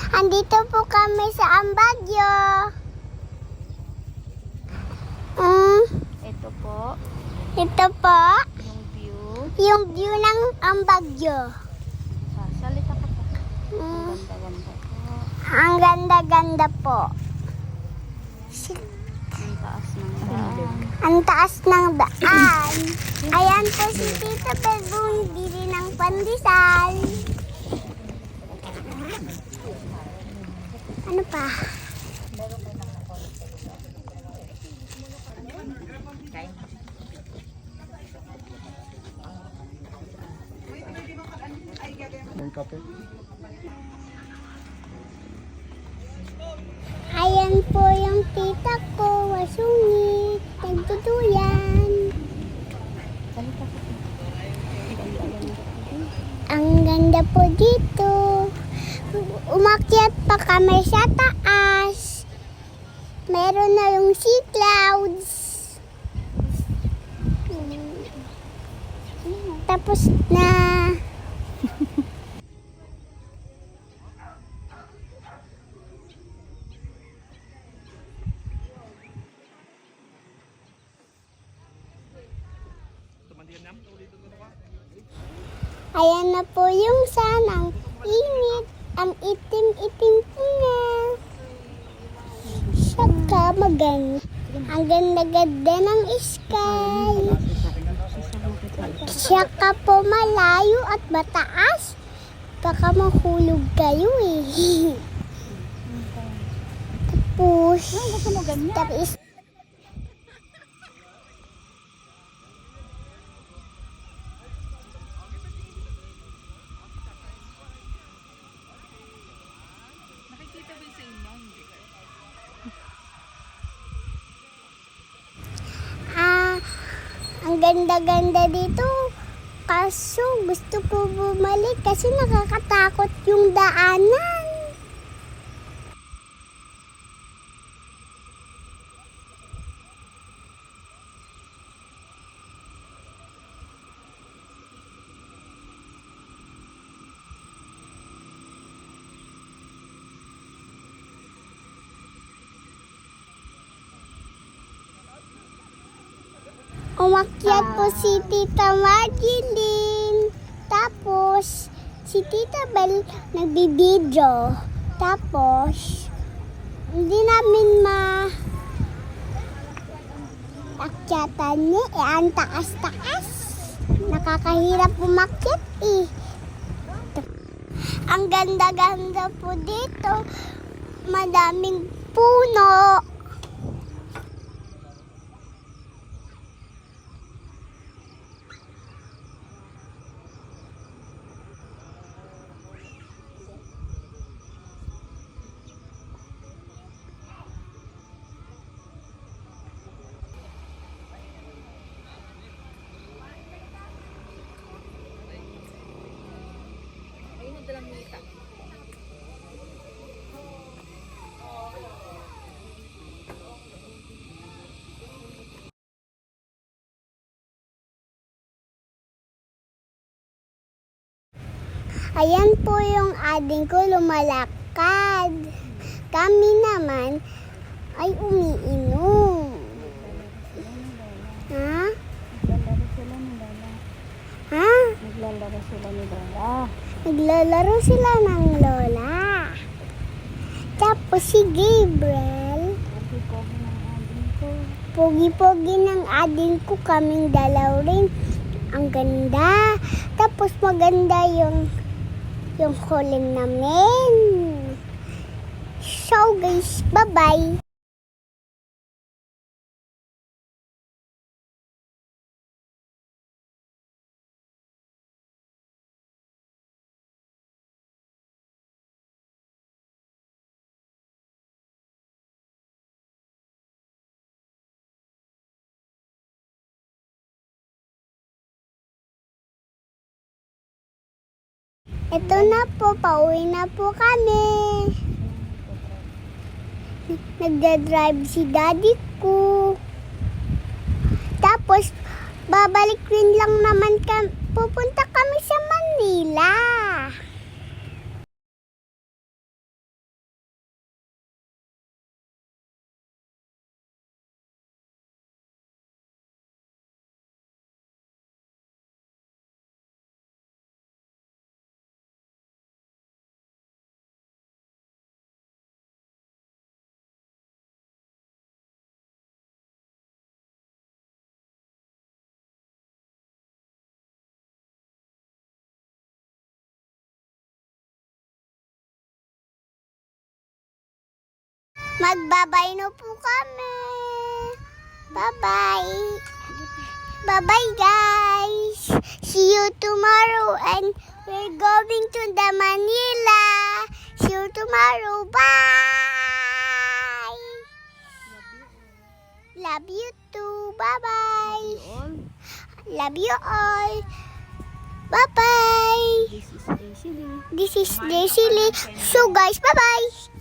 Andito po kami sa Ambagyo. Ito po, Ito po, yung view. yung view ng Ambagyo. Salita ka po. Mm, Ang ganda-ganda po. ang ganda-ganda po. Ang taas ng daan. Ang taas ng daan. Ayan po si Tita Bel bumibili ng pandesal. Ano pa? Yung kape. Ayan po yung tita ko, wasungit, nagtutuyan. Salita ka po. Ang ganda po dito. Umakyat pa kami sa taas. Meron na yung sea clouds. Tapos na. Ayan na po yung sanang init. Ang itim-itim po niya. Saka maganda. Ang ganda-ganda ng sky. Saka po malayo at mataas. Baka mahulog kayo eh. Tapos, Gusto mo ganyan? tapos Nakikita ba sa inyo? ang ganda-ganda dito. Kaso gusto ko bumalik kasi nakakatakot yung daanan. Umakyat po si Tita Marjeline. Tapos, si Tita Bel nagbibideo. Tapos, hindi namin akyatan niya. Ang taas-taas. Nakakahirap umakyat eh. Ang ganda-ganda po dito. Madaming puno. Ayan po yung ading ko lumalakad. Kami naman ay umiinom. Ha? Naglalaro sila ni Lola. Ha? Naglalaro sila ni Lola. Naglalaro sila ng lola. Tapos si Gabriel, Pogi-pogi ng ading ko. pogi-pogi ng ading ko, kaming dalaw rin. Ang ganda. Tapos maganda yung huling namin. So guys, bye-bye. Ito na po, pauwi na po kami. Nagdadrive si daddy ko. Tapos, babalik rin lang naman kami. Pupunta kami sa Manila. Magbabay na po kami. Bye-bye. Bye-bye, guys. See you tomorrow and we're going to the Manila. See you tomorrow. Bye. Love you too. Bye-bye. All. Love you all. Bye-bye. This is Daisy Lee. This is Daisy Lee. So, guys, bye-bye.